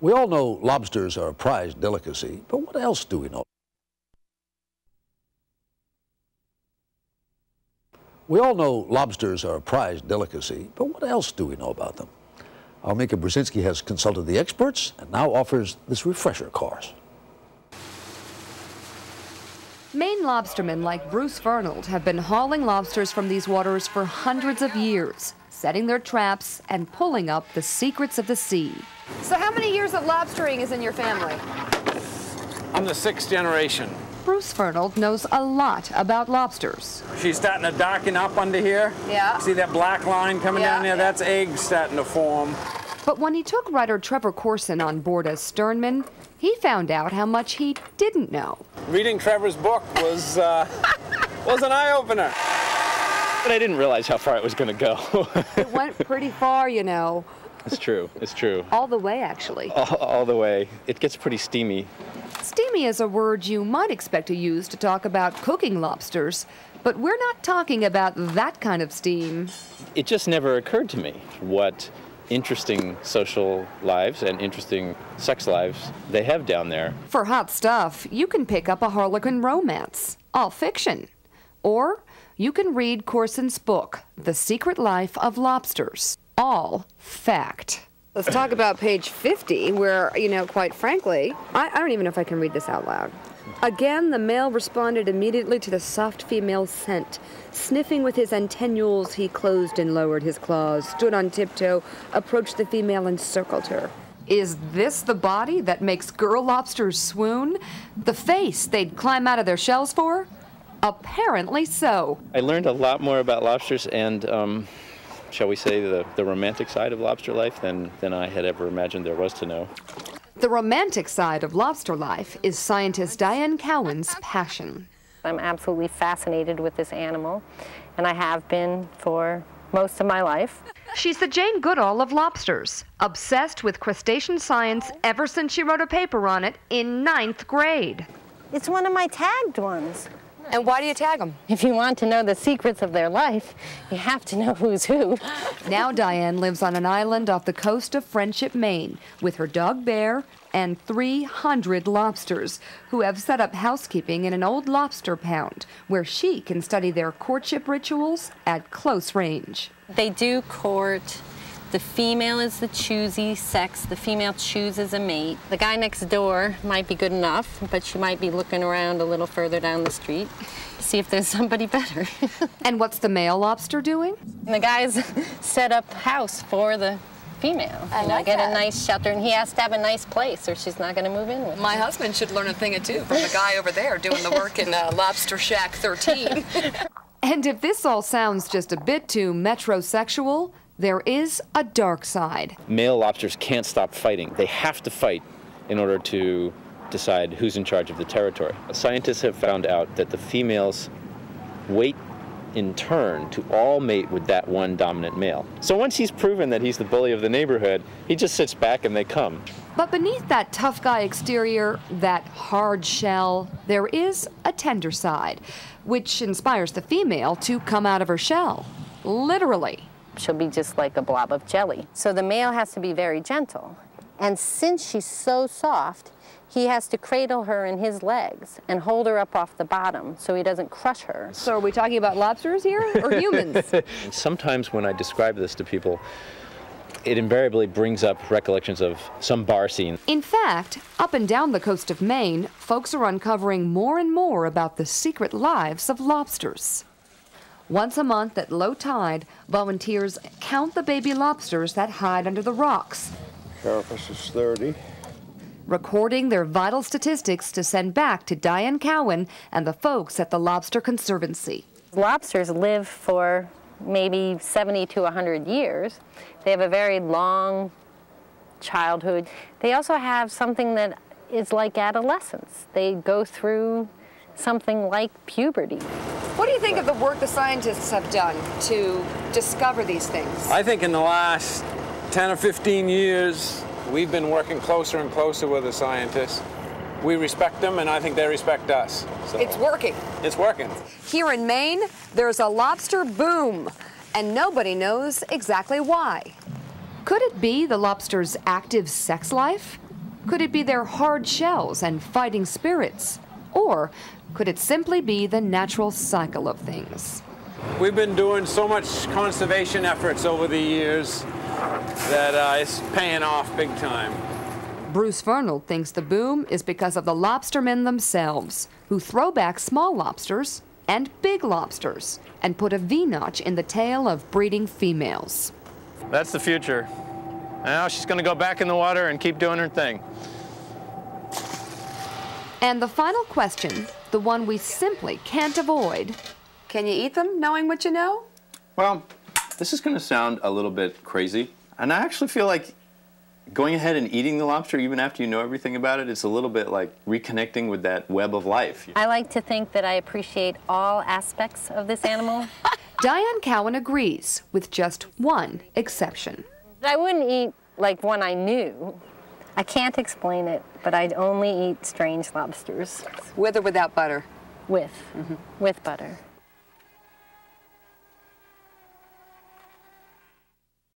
We all know lobsters are a prized delicacy, but what else do we know? We all know lobsters are a prized delicacy, but what else do we know about them? Almika Brzezinski has consulted the experts and now offers this refresher course. Maine lobstermen like Bruce Fernald have been hauling lobsters from these waters for hundreds of years, setting their traps and pulling up the secrets of the sea. So how many years of lobstering is in your family? I'm the 6th generation. Bruce Fernald knows a lot about lobsters. She's starting to darken up under here. Yeah. See that black line coming down there? That's eggs starting to form. But when he took writer Trevor Corson on board as sternman, he found out how much he didn't know. Reading Trevor's book was an eye-opener. But I didn't realize how far it was going to go. It went pretty far, you know. It's true. It's true. All the way, actually. All the way. It gets pretty steamy. Steamy is a word you might expect to use to talk about cooking lobsters, but we're not talking about that kind of steam. It just never occurred to me what interesting social lives and interesting sex lives they have down there. For hot stuff, you can pick up a Harlequin romance, all fiction. Or you can read Corson's book, The Secret Life of Lobsters, all fact. Let's talk about page 50, where, quite frankly, I don't even know if I can read this out loud. Again, the male responded immediately to the soft female scent. Sniffing with his antennules, he closed and lowered his claws, stood on tiptoe, approached the female and circled her. Is this the body that makes girl lobsters swoon? The face they'd climb out of their shells for? Apparently so. I learned a lot more about lobsters and, shall we say, the romantic side of lobster life than I had ever imagined there was to know. The romantic side of lobster life is scientist Diane Cowan's passion. I'm absolutely fascinated with this animal, and I have been for most of my life. She's the Jane Goodall of lobsters, obsessed with crustacean science ever since she wrote a paper on it in 9th grade. It's one of my tagged ones. And why do you tag them? If you want to know the secrets of their life, you have to know who's who. Now Diane lives on an island off the coast of Friendship, Maine, with her dog Bear and 300 lobsters, who have set up housekeeping in an old lobster pound, where she can study their courtship rituals at close range. They do court. The female is the choosy sex. The female chooses a mate. The guy next door might be good enough, but she might be looking around a little further down the street to see if there's somebody better. And what's the male lobster doing? And the guy's set up house for the female. Get a nice shelter, and he has to have a nice place or she's not going to move in with him. My husband should learn a thing or two from the guy over there doing the work in Lobster Shack 13. And if this all sounds just a bit too metrosexual, there is a dark side. Male lobsters can't stop fighting. They have to fight in order to decide who's in charge of the territory. Scientists have found out that the females wait in turn to all mate with that one dominant male. So once he's proven that he's the bully of the neighborhood, he just sits back and they come. But beneath that tough guy exterior, that hard shell, there is a tender side, which inspires the female to come out of her shell, literally. She'll be just like a blob of jelly. So the male has to be very gentle. And since she's so soft, he has to cradle her in his legs and hold her up off the bottom so he doesn't crush her. So are we talking about lobsters here or humans? Sometimes when I describe this to people, it invariably brings up recollections of some bar scene. In fact, up and down the coast of Maine, folks are uncovering more and more about the secret lives of lobsters. Once a month at low tide, volunteers count the baby lobsters that hide under the rocks. Carapace is 30. Recording their vital statistics to send back to Diane Cowan and the folks at the Lobster Conservancy. Lobsters live for maybe 70 to 100 years. They have a very long childhood. They also have something that is like adolescence. They go through something like puberty. What do you think of the work the scientists have done to discover these things? I think in the last 10 or 15 years, we've been working closer and closer with the scientists. We respect them, and I think they respect us. So it's working. It's working. Here in Maine, there's a lobster boom, and nobody knows exactly why. Could it be the lobster's active sex life? Could it be their hard shells and fighting spirits? Or could it simply be the natural cycle of things? We've been doing so much conservation efforts over the years that it's paying off big time. Bruce Fernald thinks the boom is because of the lobstermen themselves, who throw back small lobsters and big lobsters and put a V-notch in the tail of breeding females. That's the future. Now she's going to go back in the water and keep doing her thing. And the final question, the one we simply can't avoid. Can you eat them knowing what you know? Well, this is going to sound a little bit crazy, and I actually feel like going ahead and eating the lobster, even after you know everything about it, it's a little bit like reconnecting with that web of life. I like to think that I appreciate all aspects of this animal. Diane Cowan agrees, with just one exception. I wouldn't eat like one I knew. I can't explain it, but I'd only eat strange lobsters. With or without butter? With butter.